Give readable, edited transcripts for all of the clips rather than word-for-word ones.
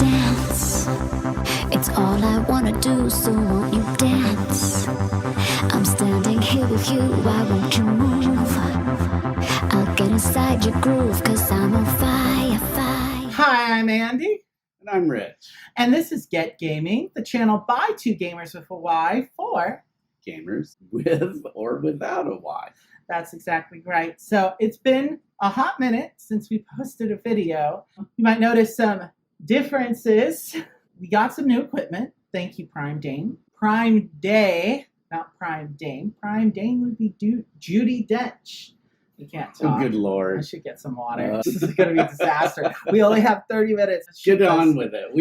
dance? It's all I wanna do, so won't you dance? I'm standing here with you, why won't you move? I'll get inside your groove, cause I'm on fire, fire. Hi, I'm Andy. And I'm Rich. And this is Get Gaming, the channel by two gamers with a Y for Gamers with or without a Y. That's exactly right. So it's been a hot minute since we posted a video. You might notice some differences. We got some new equipment. Thank you, Prime Dame. Prime Day, not Prime Dame. Prime Dame would be Judi Dench. You can't talk. Oh, good Lord. I should get some water. This is going to be a disaster. We only have 30 minutes. Get on with it.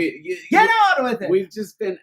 Get on with it. We've just been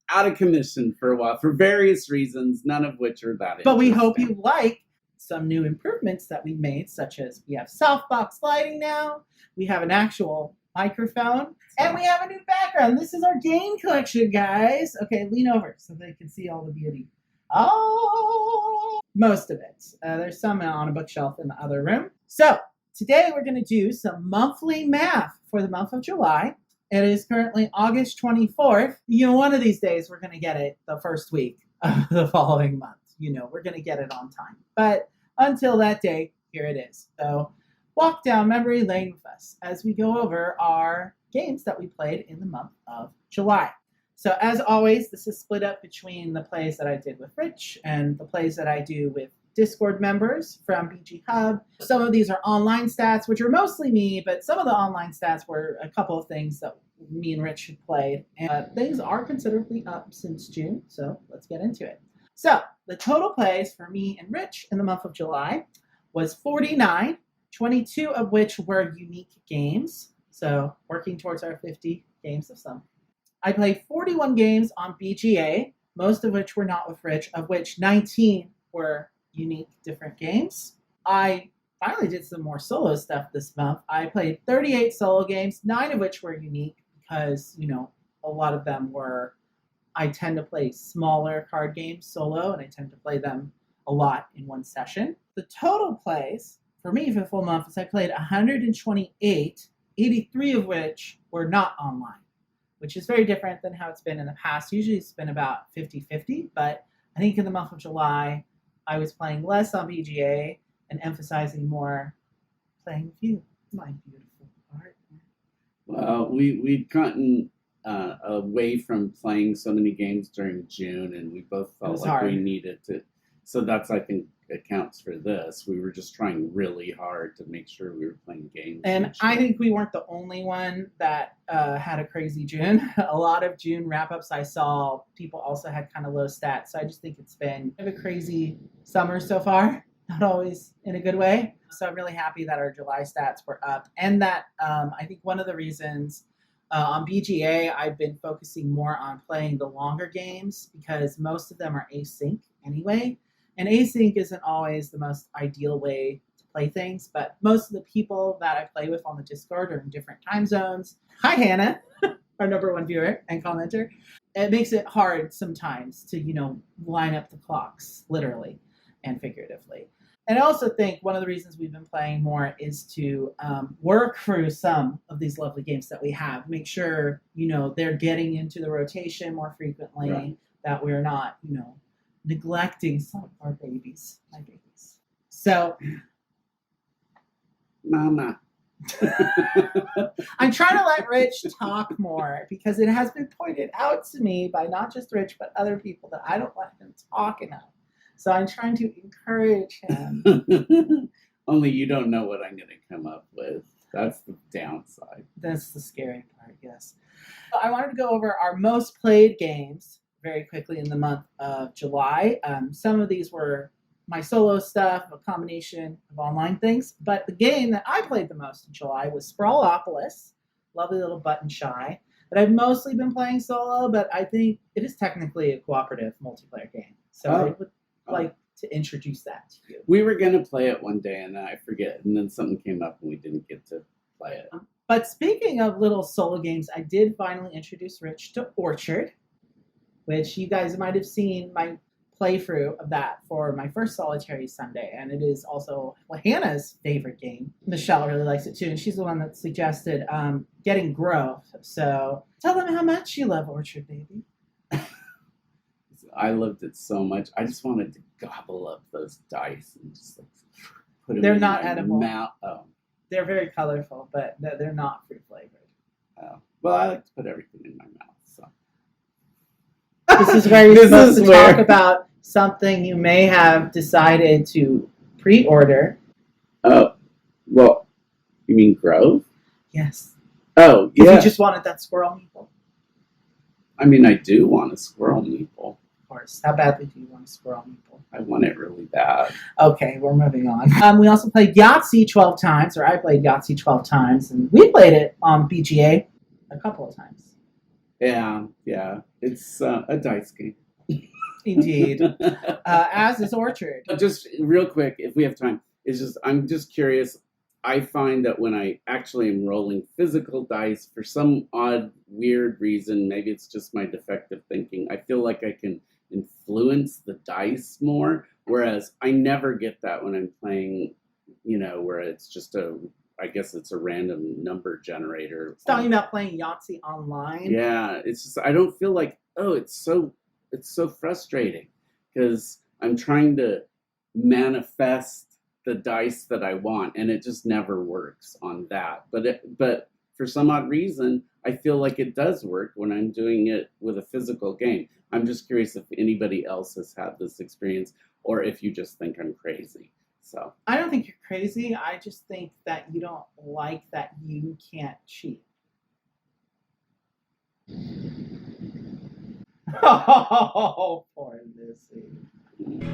out of commission for a while for various reasons, none of which are that But we interesting. hope you like some new improvements that we made, such as we have softbox lighting now, we have an actual microphone, and we have a new background. This is our game collection, guys. Okay, lean over so they can see all the beauty. Oh, most of it. There's some on a bookshelf in the other room. So today we're going to do some monthly math for the month of July. It is currently August 24th. You know, one of these days we're going to get it the first week of the following month. You know, we're going to get it on time. But until that day, here it is. So walk down memory lane with us as we go over our games that we played in the month of July. So as always, this is split up between the plays that I did with Rich and the plays that I do with Discord members from BG Hub. Some of these are online stats, which are mostly me, but some of the online stats were a couple of things that me and Rich had played. And things are considerably up since June, so let's get into it. So the total plays for me and Rich in the month of July was 49, 22 of which were unique games. So working towards our 50 games of some. I played 41 games on BGA, most of which were not with Rich, of which 19 were unique different games. I finally did some more solo stuff this month. I played 38 solo games, 9 of which were unique because, you know, a lot of them were, I tend to play smaller card games solo, and I tend to play them a lot in one session. The total plays for me for the full month is I played 128, 83 of which were not online, which is very different than how it's been in the past. Usually it's been about 50-50, but I think in the month of July, I was playing less on BGA and emphasizing more playing with you, my beautiful partner. Well, we'd gotten away from playing so many games during June, and we both felt like hard. we needed to. So that's, I think, accounts for this. We were just trying really hard to make sure we were playing games. And I think we weren't the only one that had a crazy June. A lot of June wrap-ups I saw, people also had kind of low stats. So I just think it's been a crazy summer so far, not always in a good way. So I'm really happy that our July stats were up. And that I think one of the reasons on BGA, I've been focusing more on playing the longer games because most of them are async anyway. And async isn't always the most ideal way to play things, but most of the people that I play with on the Discord are in different time zones. Hi, Hannah, our #1 viewer and commenter. It makes it hard sometimes to, you know, line up the clocks, literally and figuratively. And I also think one of the reasons we've been playing more is to work through some of these lovely games that we have. Make sure, you know, they're getting into the rotation more frequently, right, that we're not, you know, neglecting some of our babies, my babies. So, Mama. I'm trying to let Rich talk more because it has been pointed out to me by not just Rich, but other people that I don't let him talk enough. So I'm trying to encourage him. Only you don't know what I'm going to come up with. That's the downside. That's the scary part, yes. I wanted to go over our most played games very quickly in the month of July. Some of these were my solo stuff, a combination of online things, but the game that I played the most in July was Sprawlopolis, lovely little button shy, that I've mostly been playing solo, but I think it is technically a cooperative multiplayer game. So I would like to introduce that to you. We were going to play it one day, and I forget, and then something came up, and we didn't get to play it. But speaking of little solo games, I did finally introduce Rich to Orchard, which you guys might have seen my playthrough of that for my first solitary Sunday, and it is also Hannah's favorite game. Michelle really likes it too, and she's the one that suggested getting growth. So tell them how much you love Orchard Baby. I loved it so much. I just wanted to gobble up those dice and just like put them They're in not my edible. mouth. Oh, They're very colorful, but they're not fruit flavored. well, I like to put everything in my mouth. So This is where you're This supposed is to where- talk about something you may have decided to pre-order. oh, well, you mean Grove? Yes. Oh, If yeah. you just wanted that squirrel meeple. I mean, I do want a squirrel meeple. Of course. How badly do you want a squirrel meeple? I want it really bad. Okay, we're moving on. We also played Yahtzee 12 times, or I played Yahtzee 12 times, and we played it on BGA a couple of times. Yeah. It's a dice game. Indeed. As is Orchard. Just real quick, if we have time, I'm just curious. I find that when I actually am rolling physical dice, for some odd, weird reason, maybe it's just my defective thinking, I feel like I can influence the dice more, whereas I never get that when I'm playing, where it's just I guess it's a random number generator. It's talking about playing Yahtzee online. Yeah, it's just, I don't feel like, it's so frustrating because I'm trying to manifest the dice that I want, and it just never works on that. But for some odd reason, I feel like it does work when I'm doing it with a physical game. I'm just curious if anybody else has had this experience, or if you just think I'm crazy. So I don't think you're crazy. I just think that you don't like that you can't cheat. Oh, poor Lucy.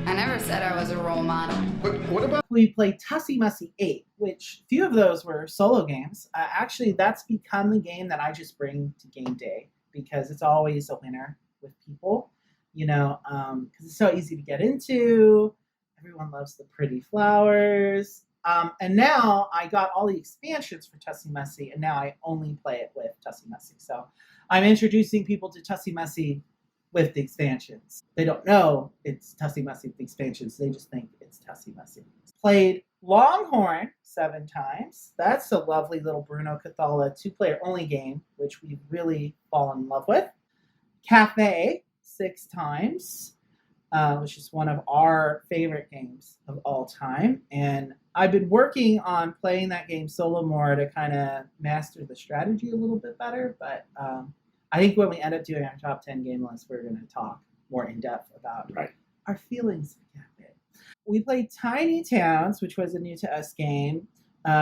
I never said I was a role model. But what about We played Tussie Mussy 8, which few of those were solo games. Actually, that's become the game that I just bring to game day because it's always a winner with people, because it's so easy to get into. Everyone loves the pretty flowers. And now I got all the expansions for Tussie Mussy, and now I only play it with Tussie Mussy. So I'm introducing people to Tussie Mussy with the expansions. They don't know it's Tussie Mussy with the expansions. They just think it's Tussie Mussy. Played Longhorn 7 times. That's a lovely little Bruno Cathala 2-player only game, which we've really fallen in love with. Cafe 6 times, which is one of our favorite games of all time. And I've been working on playing that game solo more to kind of master the strategy a little bit better, but I think when we end up doing our top 10 game list, we're going to talk more in depth about our feelings of Cafe. We played Tiny Towns, which was a new to us game.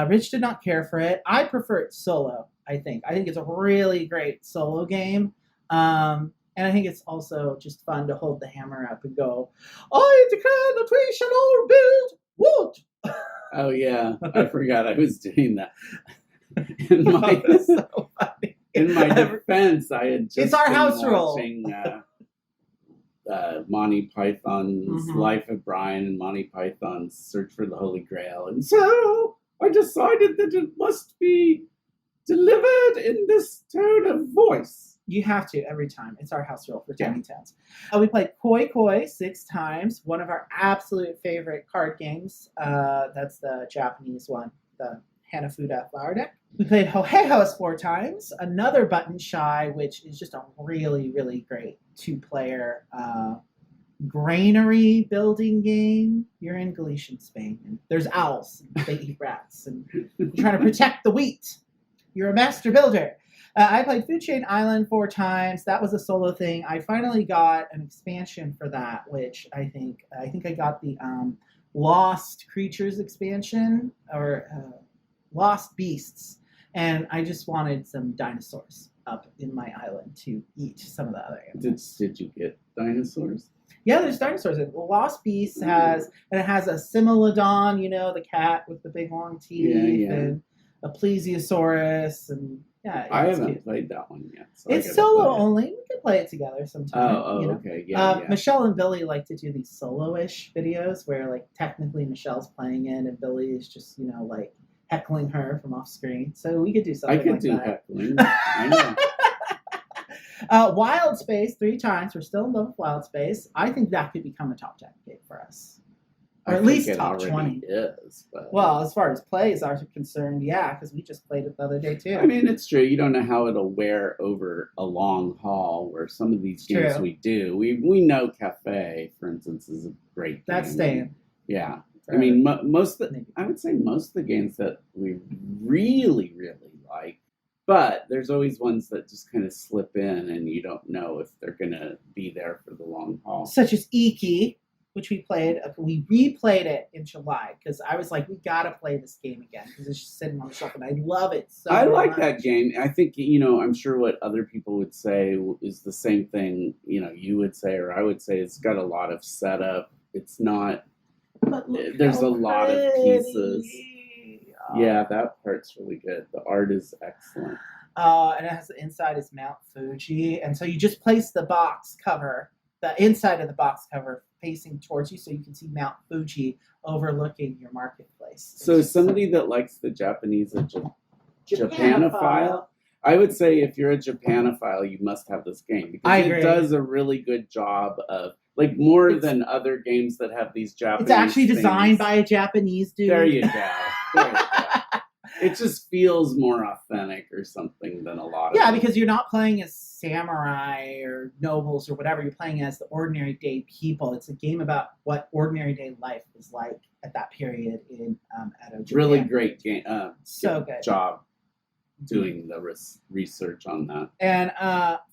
Rich did not care for it. I prefer it solo, I think. I think it's a really great solo game. And I think it's also just fun to hold the hammer up and go, I declare that we shall all build wood. oh yeah, I forgot I was doing that. In my, That's so funny. in my defense, I had just It's our been house rule. watching Monty Python's Mhm. Life of Brian and Monty Python's Search for the Holy Grail, and so I decided that it must be delivered in this tone of voice. You have to every time. It's our house rule for Tiny Towns. We played Koi Koi 6 times. One of our absolute favorite card games. That's the Japanese one, the Hanafuda flower deck. We played Hoheho's 4 times. Another Button Shy, which is just a really, really great 2-player granary building game. You're in Galician Spain, and there's owls, and they eat rats, and you're trying to protect the wheat. You're a master builder. I played Food Chain Island 4 times. That was a solo thing. I finally got an expansion for that, which I think I got the Lost Creatures expansion, or Lost Beasts, and I just wanted some dinosaurs up in my island to eat some of the other animals. Did you get dinosaurs? Yeah, there's dinosaurs. Lost Beasts has a Similodon, the cat with the big long teeth, Yeah. and a Plesiosaurus, and yeah, I it's haven't cute. played that one yet. So I It's gotta solo play it. only. We could play it together sometime. Oh, okay, yeah. Michelle and Billy like to do these solo-ish videos where, like, technically Michelle's playing it and Billy is just, like heckling her from off screen. So we could do I something could like do that. heckling. I know. Wild Space 3 times. We're still in love with Wild Space. I think that could become a top 10 game for us. Or I at think least it top already 20. is. But Well, as far as plays are concerned, yeah, because we just played it the other day too. I mean, it's true. You don't know how it'll wear over a long haul. Where some of these games True. we do, we know Cafe, for instance, is a great game. That's staying. Yeah. I mean, I would say most of the games that we really, really like, but there's always ones that just kind of slip in and you don't know if they're going to be there for the long haul. Such as Iki, which we played. We replayed it in July because I was like, we got to play this game again because it's just sitting on the shelf and I love it so I like much. that game. I think, I'm sure what other people would say is the same thing, you would say or I would say. It's got a lot of setup. It's not, But look there's how a lot of pretty. pieces. Yeah, that part's really good. The art is excellent. And it has the inside is Mount Fuji. And so you just place the box cover, the inside of the box cover facing towards you so you can see Mount Fuji overlooking your marketplace. So somebody that likes the Japanese Japanophile, I would say if you're a Japanophile, you must have this game because I agree. It does a really good job of more than other games that have these Japanese. It's actually designed things. by a Japanese dude. There you go. It just feels more authentic or something than a lot of. Yeah, because you're not playing as samurai or nobles or whatever. You're playing as the ordinary day people. It's a game about what ordinary day life was like at that period in Edo, Japan. Really great game. So good job doing the research on that. And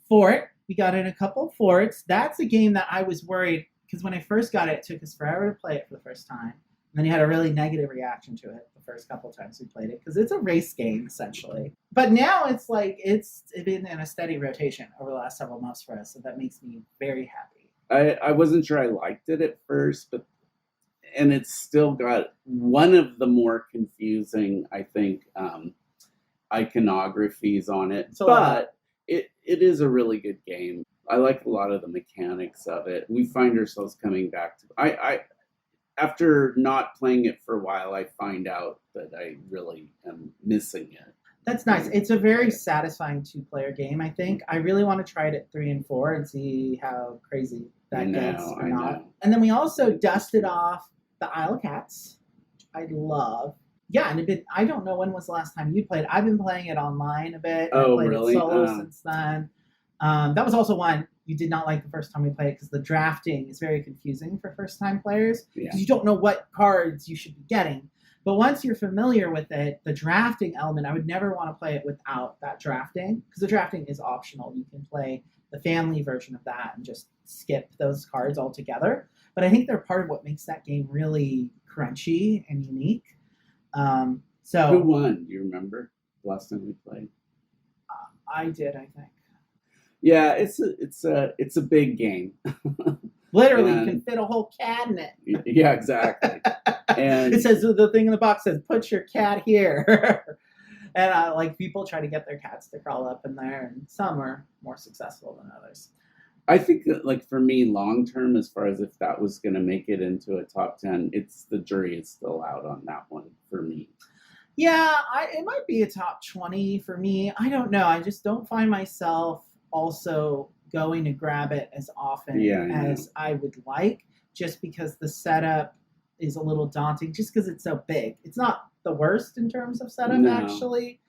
Fort, we got in a couple forts. That's a game that I was worried because when I first got it, it took us forever to play it for the first time. And then you had a really negative reaction to it the first couple of times we played it because it's a race game essentially. But now it's like it's been in a steady rotation over the last several months for us, so that makes me very happy. I wasn't sure I liked it at first, and it's still got one of the more confusing, I think, iconographies on it. But it is a really good game. I like a lot of the mechanics of it. We find ourselves coming back to I after not playing it for a while, I find out that I really am missing it. That's nice. It's a very satisfying two-player game, I think. I really want to try it at 3 and 4 and see how crazy that gets or not. And then we also dusted off the Isle of Cats, which I love. Yeah, and I don't know when was the last time you played. I've been playing it online a bit. Oh, I played really? it solo since then. That was also one you did not like the first time we played because the drafting is very confusing for first-time players because you don't know what cards you should be getting. But once you're familiar with it, the drafting element, I would never want to play it without that drafting because the drafting is optional. You can play the family version of that and just skip those cards altogether. But I think they're part of what makes that game really crunchy and unique. So who won? Do you remember the last time we played? I did, I think. Yeah, it's a big game. Literally, you can fit a whole cat in it. Yeah, exactly. And it says the thing in the box says, "Put your cat here." And like people try to get their cats to crawl up in there, and some are more successful than others. I think that, like for me, long term, as far as if that was going to make it into a top 10, it's the jury is still out on that one for me. Yeah, it might be a top 20 for me. I don't know. I just don't find myself also going to grab it as often as I would like, just because the setup is a little daunting, just because it's so big. It's not the worst in terms of setup, actually.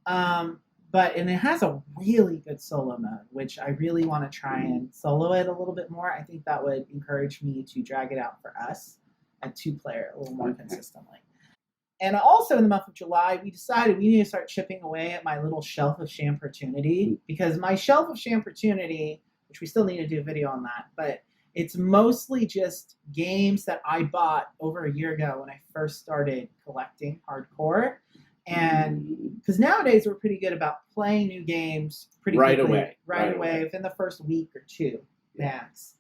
But it has a really good solo mode, which I really want to try and solo it a little bit more. I think that would encourage me to drag it out for us at 2-player a little more consistently. And also in the month of July, we decided we need to start chipping away at my little shelf of Shampportunity, because my shelf of Shampportunity, which we still need to do a video on that, but it's mostly just games that I bought over a year ago when I first started collecting hardcore. And because nowadays we're pretty good about playing new games pretty quickly, right away within the first week or two max.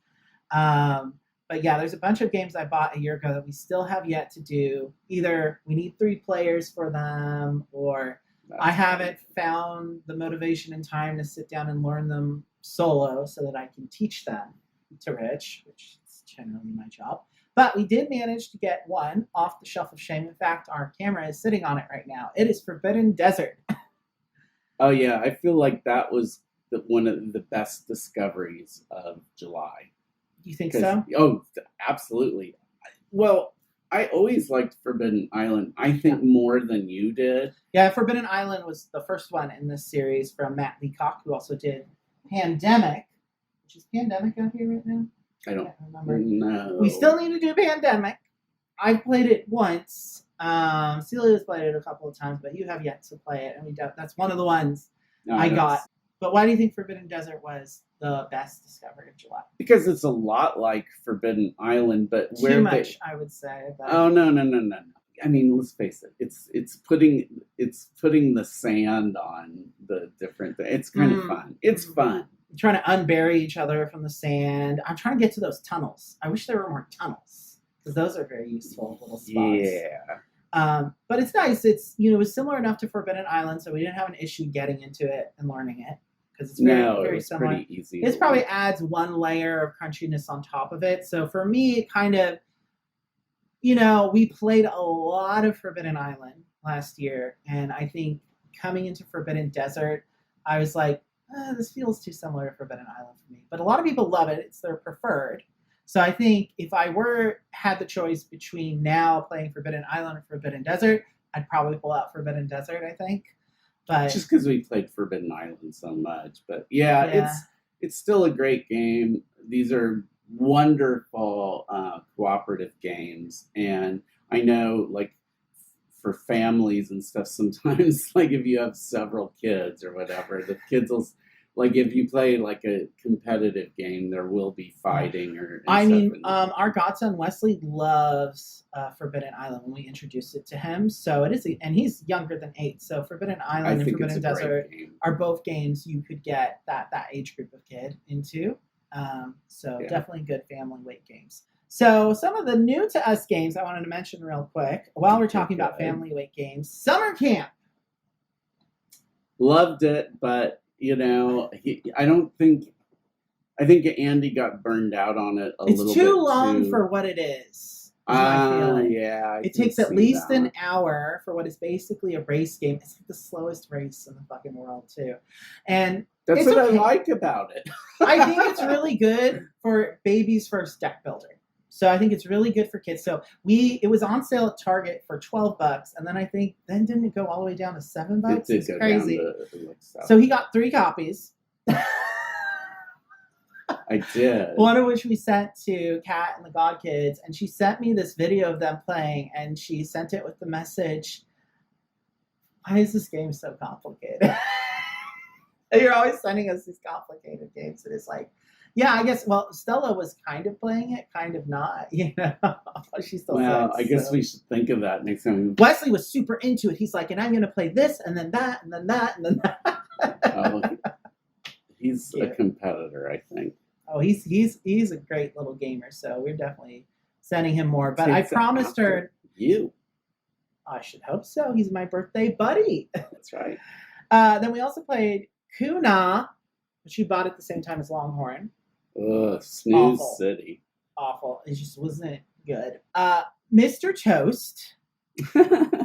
But yeah, there's a bunch of games I bought a year ago that we still have yet to do. Either we need 3 players for them, or I haven't found the motivation and time to sit down and learn them solo so that I can teach them to Rich, which is generally my job. But we did manage to get one off the shelf of shame. In fact, our camera is sitting on it right now. It is Forbidden Desert. Oh yeah, I feel like that was one of the best discoveries of July. You think so? Oh, absolutely. Well, I always liked Forbidden Island. I think more than you did. Yeah, Forbidden Island was the first one in this series from Matt Leacock, who also did Pandemic. Which is Pandemic out here right now? I don't can't remember. know. We still need to do Pandemic. I've played it once. Celia's played it a couple of times, but you have yet to play it, and that's one of the ones I got. But why do you think Forbidden Desert was the best discovery of July? Because it's a lot like Forbidden Island, but where too much, I would say. But... Oh no. I mean, let's face it. It's putting the sand on the different things. It's kind of fun. It's fun. You're trying to unbury each other from the sand. I'm trying to get to those tunnels. I wish there were more tunnels because those are very useful little spots. Yeah. But it's nice. It's it was similar enough to Forbidden Island, so we didn't have an issue getting into it and learning it because it's very similar. Pretty easy. This probably adds one layer of crunchiness on top of it. So for me, it kind of, we played a lot of Forbidden Island last year, and I think coming into Forbidden Desert, I was like, this feels too similar to Forbidden Island for me. But a lot of people love it. It's their preferred. So I think if I had the choice between now playing Forbidden Island or Forbidden Desert, I'd probably pull out Forbidden Desert, I think. But just because we played Forbidden Island so much. But yeah, it's still a great game. These are wonderful cooperative games. And I know, like, for families and stuff, sometimes, like, if you have several kids or whatever, the kids will, like, if you play like a competitive game, there will be fighting our godson Wesley loves Forbidden Island when we introduced it to him. So it is, and he's younger than 8. So Forbidden Island and Forbidden Desert are both games you could get that age group of kid into. Definitely good family weight games. So some of the new to us games I wanted to mention real quick while we're talking about family weight games. Summer Camp. Loved it, but I think Andy got burned out on it a little bit. It's too long for what it is. Yeah. It takes at least an hour for what is basically a race game. It's like the slowest race in the fucking world too. And that's what I like about it. I think it's really good for baby's first deck builder. So I think it's really good for kids. So it was on sale at Target for $12, and then didn't it go all the way down to $7? It's crazy. So he got 3 copies. I did. One of which we sent to Kat and the God Kids, and she sent me this video of them playing, and she sent it with the message, "Why is this game so complicated?" And you're always sending us these complicated games, and it's like, yeah, I guess. Well, Stella was kind of playing it, kind of not. She's still. Well, I guess we should think of that next time. Wesley was super into it. He's like, and I'm going to play this, and then that, and then that, and then that. He's a competitor, I think. Oh, he's a great little gamer. So we're definitely sending him more. But I promised her. You. I should hope so. He's my birthday buddy. That's right. Then we also played Kuna, which you bought at the same time as Longhorn. Ugh, Snooze City. Awful. It just wasn't good. Mr. Toast,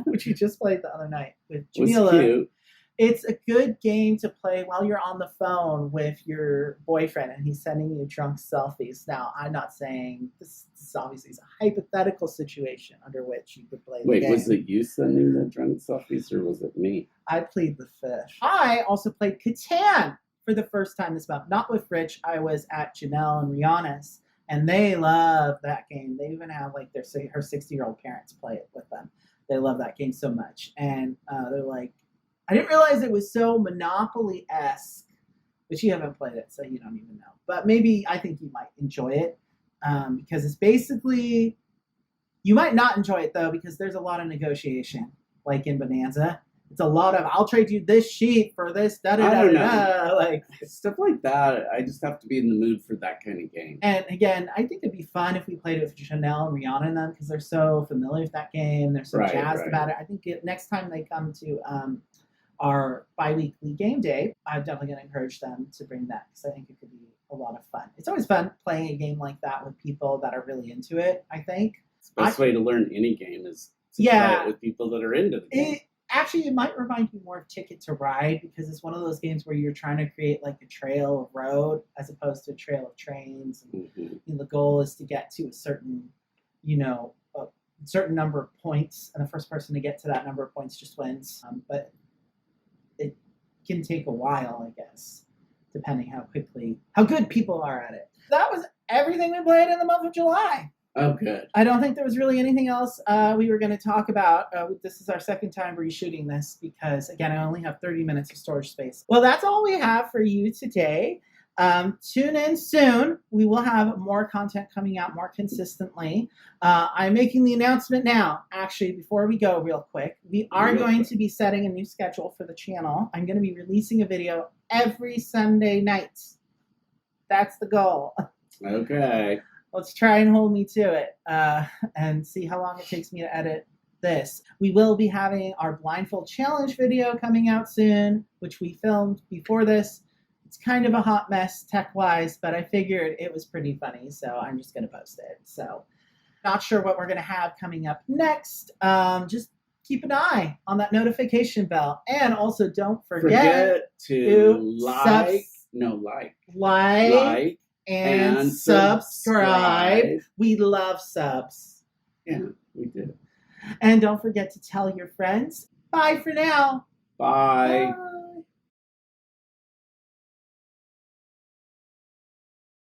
which you just played the other night with Jamila. Was cute. It's a good game to play while you're on the phone with your boyfriend and he's sending you drunk selfies. Now, I'm not saying this obviously is a hypothetical situation under which you could play the game. Wait, was it you sending the drunk selfies or was it me? I plead the fifth. I also played Catan for the first time this month. Not with Rich. I was at Janelle and Rihanna's, and they love that game. They even have like her 60-year-old parents play it with them. They love that game so much. And they're like, I didn't realize it was so Monopoly-esque, but you haven't played it, so you don't even know. But maybe I think you might enjoy it because it's basically, you might not enjoy it though because there's a lot of negotiation, like in Bonanza. It's a lot of, I'll trade you this sheet for this, da-da-da-da-da. Like, stuff like that. I just have to be in the mood for that kind of game. And again, I think it'd be fun if we played it with Chanel and Rihanna and them because they're so familiar with that game. They're so jazzed about it. I think next time they come to our bi-weekly game day, I'm definitely going to encourage them to bring that because I think it could be a lot of fun. It's always fun playing a game like that with people that are really into it, I think. The best way to learn any game is to play it with people that are into the game. Actually, it might remind you more of Ticket to Ride because it's one of those games where you're trying to create like a trail of road as opposed to a trail of trains. And the goal is to get to a certain, a certain number of points, and the first person to get to that number of points just wins. But it can take a while, I guess, depending how good people are at it. That was everything we played in the month of July. Oh, good. I don't think there was really anything else we were going to talk about. This is our second time reshooting this because, again, I only have 30 minutes of storage space. Well, that's all we have for you today. Tune in soon. We will have more content coming out more consistently. I'm making the announcement now. Actually, before we go real quick, we are going to be setting a new schedule for the channel. I'm going to be releasing a video every Sunday night. That's the goal. Okay. Let's try and hold me to it and see how long it takes me to edit this. We will be having our blindfold challenge video coming out soon, which we filmed before this. It's kind of a hot mess tech-wise, but I figured it was pretty funny, so I'm just going to post it. So not sure what we're going to have coming up next. Just keep an eye on that notification bell. And also don't forget to like and subscribe. We love subs. Yeah, we do. And don't forget to tell your friends. Bye for now. Bye. Bye.